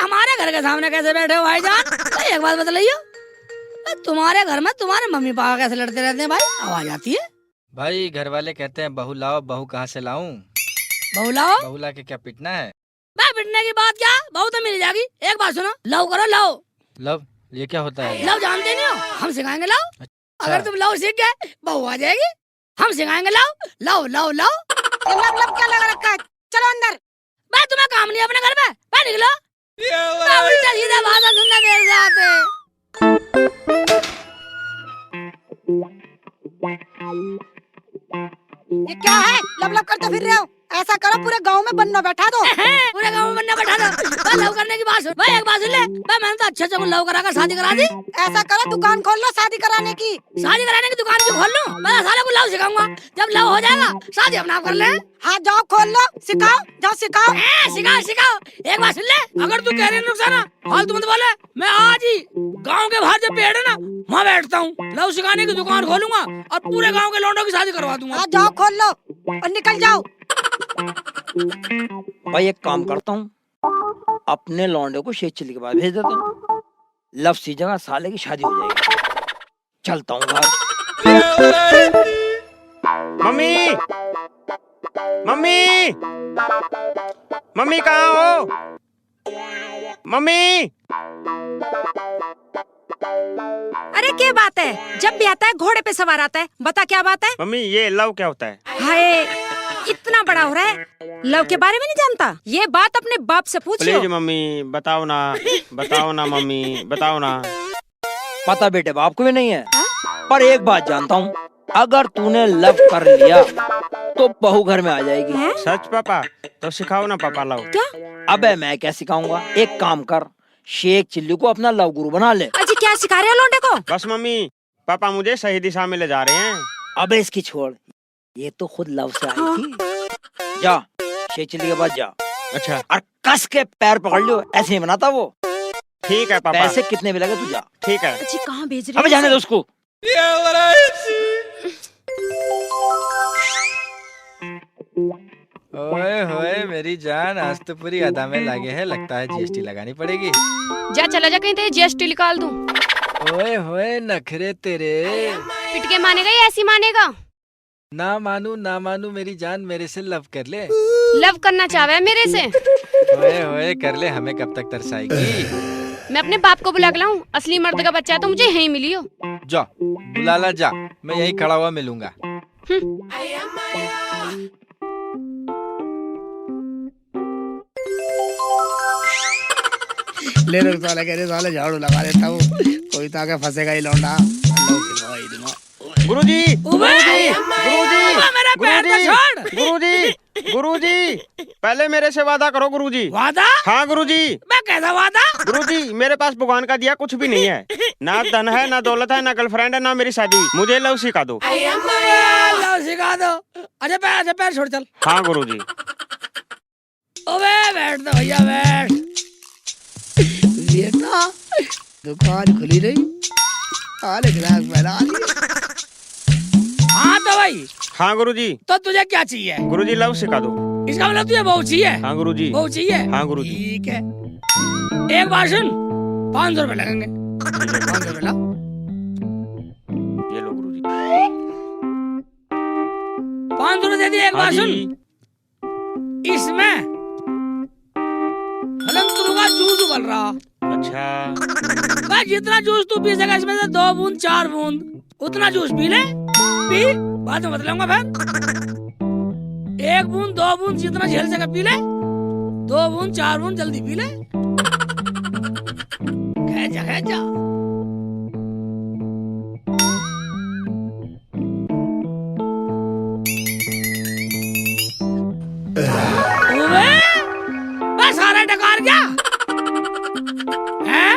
हमारे घर के सामने कैसे बैठे हो भाईजान? एक बात बताइए, तुम्हारे घर में तुम्हारे मम्मी पापा कैसे लड़ते रहते हैं भाई? आवाज आती है भाई घर वाले कहते हैं बहू लाओ, बहू कहाँ से लाऊं? बहू लाओ। बहू ला के क्या पिटना है? मैं पिटने की बात क्या, बहू तो मिल जाएगी। एक बात सुनो, लव करो लव। लव ये क्या होता है? लव जानते नहीं हो? हम सिखाएंगे लव। अच्छा। अगर तुम लव सीख गए बहू आ जाएगी। हम सिखाएंगे love love love love. Love love क्या लगा रखा है? चलो अंदर। मैं तुम्हें काम नहीं है अपने घर में, मैं निकलो। उल्टा सीधा भाषा सुनना देर से आते। ये क्या है? लव लव करते फिर रहे हो? ऐसा करो पूरे गांव में बन्ना बैठा दो। पूरे गांव में बन्ना बैठा दो। मैं लव करने की बात सुन भाई, एक बात सुन ले। मैंने तो अच्छे से लव कराकर शादी करा दी। ऐसा करो दुकान खोल लो शादी कराने की। शादी कराने की दुकान क्यों खोल लूं? मैं साले को लव सिखाऊंगा। जब लव हो जाएगा शादी अपना कर ले। हाँ जाओ खोल लो, सिखाओ, जाओ सिखाओ। सिखाओ सिखाओ। एक बात सुन ले, अगर तू कह रही नुकसान फालतू मत बोले। मैं आज ही गांव के बाहर जो पेड़ है ना वहाँ बैठता हूँ, लव सिखाने की दुकान खोलूंगा और पूरे गांव के लौंडों की शादी करवा दूंगा। हाँ जाओ खोल लो और निकल जाओ। भाई एक काम करता हूँ, अपने लौंडे को शेख चिल्ली के बाद भेज देता हूँ। लव सी जगह साले की शादी हो जाएगी। चलता हूँ घर। मम्मी मम्मी मम्मी कहाँ हो? मम्मी अरे क्या बात है? जब भी आता है घोड़े पे सवार आता है। बता क्या बात है? मम्मी ये लव क्या होता है? हाय इतना बड़ा हो रहा है, लव के बारे में नहीं जानता? ये बात अपने बाप से पूछियो। प्लीज मम्मी बताओ ना, बताओ ना मम्मी, बताओ ना। पता बेटे बाप को भी नहीं है, पर एक बात जानता हूँ, अगर तूने लव कर लिया तो बहू घर में आ जाएगी। सच पापा? तो सिखाओ ना पापा लव। क्या? अबे मैं क्या सिखाऊंगा, एक काम कर, शेख चिल्ली को अपना लव गुरु बना ले। अजी क्या सिखा रहे हो लौंडे को? बस मम्मी पापा मुझे सही दिशा में ले जा रहे हैं। अबे इसकी छोड़, ये तो खुद लव से आई थी। जा शेख चिल्ली के पास जा। अच्छा और कस के पैर पकड़ लियो, ऐसे नहीं बनाता वो। ठीक है पापा। पैसे कितने भी लगे तू जा। ठीक है। अजी कहाँ भेज रहे अबे हो? जाने दो उसको। ओए होए मेरी जान, आज तो पूरी अदा में लगे है। लगता है जीएसटी लगानी पड़ेगी। जा चला जा कहीं तेरे जीएसटी निकाल दूं। ओए होए नखरे तेरे। पिट के मानेगा या ऐसी मानेगा? ना मानू मेरी जान, मेरे से लव कर ले। लव करना चाहे मेरे से? ओए होए कर ले, हमें कब तक तरसाएगी? मैं अपने बाप को बुला के लाऊं? असली मर्द का बच्चा है तो मुझे यहीं मिली हो। जा बुला ला जा, मैं यहीं खड़ा हुआ मिलूंगा। ले लो साले, कह रहे साले झाड़ू लगा देता हूँ, कोई तो आके फंसेगा ही लौंडा। गुरुजी गुरुजी मेरा पैर तो छोड़। गुरुजी गुरुजी पहले मेरे से वादा करो गुरुजी। वादा? हाँ गुरुजी। मैं कैसा वादा? गुरुजी मेरे पास भगवान का दिया कुछ भी नहीं है, ना धन है, ना दौलत है, ना गर्लफ्रेंड है, ना मेरी शादी। मुझे लव सिखा दो। लव सिखा दो? अच्छा पैर छोड़ चल। हाँ गुरुजी। ओबे बैठ दो भैया बैठ। देखना दुकान खुली रही, साले ग्राहक बैठा लिए। हाँ तो भाई। हाँ गुरुजी। तो तुझे क्या चाहिए? गुरुजी लव सिखा दो। इसका मतलब तुझे बहू चाहिए? हाँ गुरुजी। बहू चाहिए? हाँ गुरुजी। ठीक है, एक बार सुन, 500 रुपए लगेंगे। 500 रुपए ला। ये लो गुरुजी। 500 रुपए दे दिए। एक हाँ बार जी। सुन, इसमें फलंतरू का जूस उबल रहा। अच्छा भाई जितना जूस तू पी सके इसमें से 2 बूंद 4 बूंद उतना जूस पी ले। पी, बाद में बतलाऊंगा फिर। 1 बूंद 2 बूंद जितना झेल सके पी ले। 2 बूंद 4 बूंद जल्दी पी ले। खेचा सारा डकार क्या है?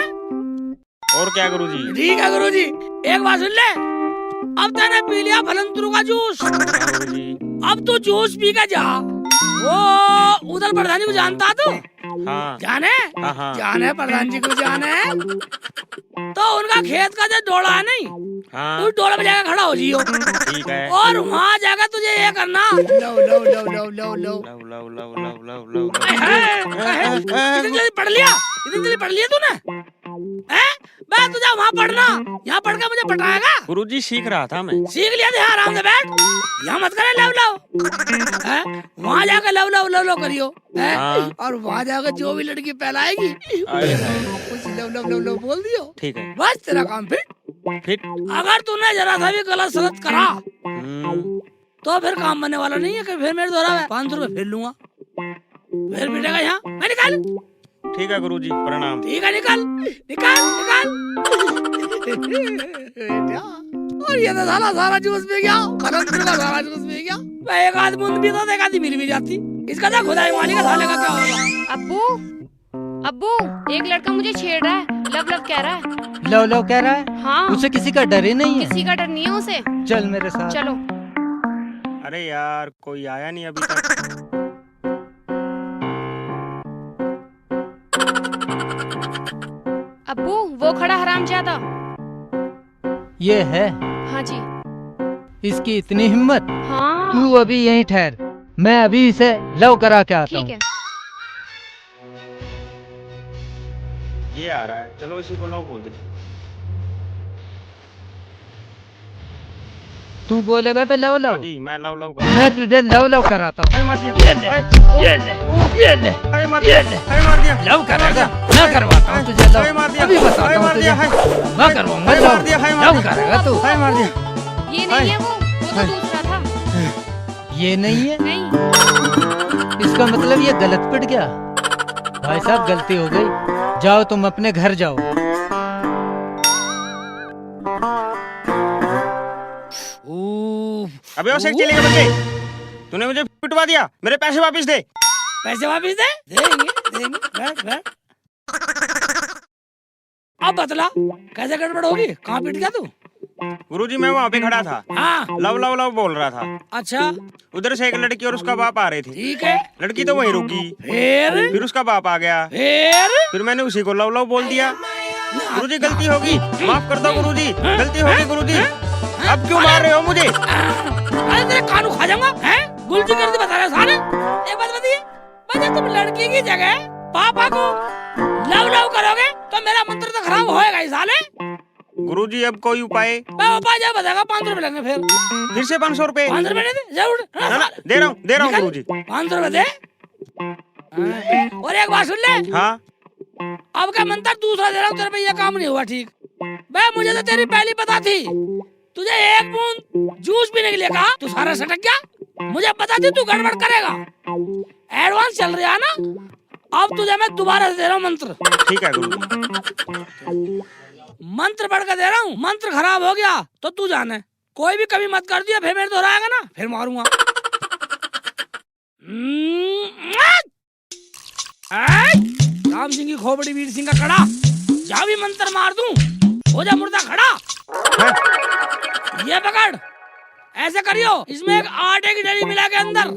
और क्या गुरुजी? ठीक है गुरुजी, एक बात सुन ले, अब तूने पी लिया फलंतरू का जूस, गुरुजी। अब तू जूस पी के जा। वो उधर प्रधान जी को जानता तू? हाँ जाने? हाँ हाँ। जाने प्रधान जी को जाने? तो उनका खेत का जो डोला है नहीं, हाँ उस डोले पे जाकर खड़ा हो जियो ठीक है। और वहाँ जाकर तुझे ये करना लो लो लो लो लो लो love love love love love love इतनी जल्दी पढ़ लिया, इतनी जल्दी पढ़ लिया तूने हैं? मैं तुझे वहाँ पढ़ना, यहाँ पढ़ के मुझे पटाएगा? गुरुजी सीख रहा था मैं। सीख लिया थे, आराम से बैठ, यहाँ मत करे लव लव हैं? वहाँ जाकर लव लव लव लव करियो हैं? हाँ। और वहाँ जाकर जो भी लड़की पहलाएगी आए हाय। कुछ लव लव लव लव बोल दियो, ठीक है बस तेरा काम फिट। फिर अगर तूने जरा सा भी गलत सलत करा हम्म, तो फिर काम बनने वाला नहीं है कि फिर मेरे द्वारा 500 रुपए फिर लूंगा, फिर पिटेगा यहाँ। मैं निकाल, ठीक है गुरुजी प्रणाम। ठीक है निकाल निकाल निकाल। और ये तो साला सारा जूस पी गया, खत्म का सारा जूस पी गया। मैं एक आध बूंद भी तो एक आधी मिल भी जाती। इसका तो खुदाई मालिक का साले का क्या होगा। अब्बू अब्बू एक लड़का मुझे छेड़ रहा है, लव लव कह रहा है। लव लव कह रहा है? हाँ उसे किसी का डर ही नहीं है। किसी का डर नहीं है उसे। चल मेरे साथ। चलो। अरे यार कोई आया नहीं अभी तक। अब्बू वो खड़ा हरामजादा। ये है, हाँ जी। इसकी इतनी हिम्मत। हाँ तू अभी यहीं ठहर, मैं अभी इसे लव करा के आता ठीक हूँ। है। ये आ रहा है, चलो इसी को लव बोल दे। तू बोलेगा तो लव लव, जी मैं लव लव मैं तुझे लव लव कराता हूँ। लव करेगा? मैं करवाता हूँ तुझे लव, अभी बताता हूँ तुझे, मैं करवाऊंगा लव। लव करेगा तू? ये नहीं है वो तो दूसरा था। ये नहीं है? नहीं। इसका मतलब ये गलत पिट गया। भाई साहब गलती हो गई, जाओ तुम अपने घर जाओ। अबे वो शेख चिल्ली के बच्चे, तूने मुझे पिटवा दिया, मेरे पैसे वापस दे। पैसे वापिस दे देंगे। बैठ बैठ। अब बतला कैसे गड़बड़ होगी, कहाँ पिट गया तू? गुरुजी मैं वहाँ पे खड़ा था, हाँ लव लव लव बोल रहा था। अच्छा उधर से एक लड़की और उसका बाप आ रहे थे। ठीक है, लड़की तो वहीं रुकी, फिर फिर उसका बाप आ गया, फिर मैंने उसी को लव लव बोल दिया। गुरुजी गलती होगी, माफ कर दो गुरुजी, गलती होगी गुरुजी। अब क्यों मार रहे हो मुझे? अरे तेरे कानू खा जाऊंगा हैं? गुलजी कर दे बता रहे सारे। एक बात बताइए, बच्चे तुम लड़की की जगह पापा को लव लव करोगे तो मेरा मंत्र तो खराब होएगा ही साले। गुरुजी अब कोई उपाय? मैं पापा जब बताएगा 500 रुपए लेंगे फिर से 500 रुपए? 500 रुपए नहीं दे जरूर। ना ना दे रहा हूँ गुरुजी। 500 रुपए दे। और एक बात सुन ले, हाँ अब का मंत्र दूसरा दे रहा हूँ तेरे पे, ये काम नहीं हुआ ठीक। बे मुझे तो तेरी पहली पता थी, तुझे एक बूंद जूस पीने के लिए कहा, तू सारा सटक गया। मुझे पता थी तू गड़बड़ करेगा, एडवांस चल रहा है ना। अब तुझे मैं दोबारा दे रहा हूँ मंत्र। ठीक है गुरुजी। मंत्र पढ़ के दे रहा हूँ, मंत्र खराब हो गया तो तू जाने, कोई भी कभी मत कर दिया, फिर मेरे दोहराएगा ना फिर मारूंगा। राम सिंह की खोपड़ी वीर सिंह का कड़ा, जहाँ भी मंत्र मार दूं हो जा मुर्दा खड़ा। ये पकड़, ऐसे करियो, इसमें एक आटे की डली मिला के अंदर।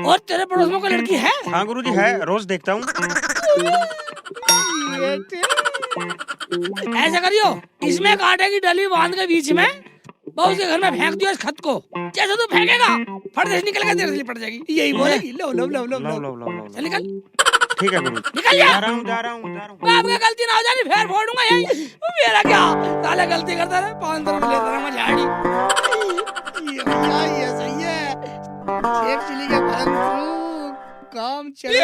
और तेरे पड़ोस में कोई लड़की है? हाँ गुरुजी है, रोज देखता हूँ। ऐसे करियो, इसमें एक आटे की डली बांध के बीच में बहू के घर में फेंक दियो इस खत को। जैसे तू फेंकेगा फट से निकल के तेरे से लिपट जाएगी, यही बोलेगी लो लो लो लो लव लो। लव लव चल निकल ठीक है गुरुजी। निकल जा। जा रहा हूँ। मैं आपका गलती ना हो जानी फिर फोड़ूंगा यही। मेरा क्या साले गलती करता रहे, 500 रुपए लेता रहा मैं झाड़ी। ये भैया ये सही है, शेख चिल्ली के भरम काम चले।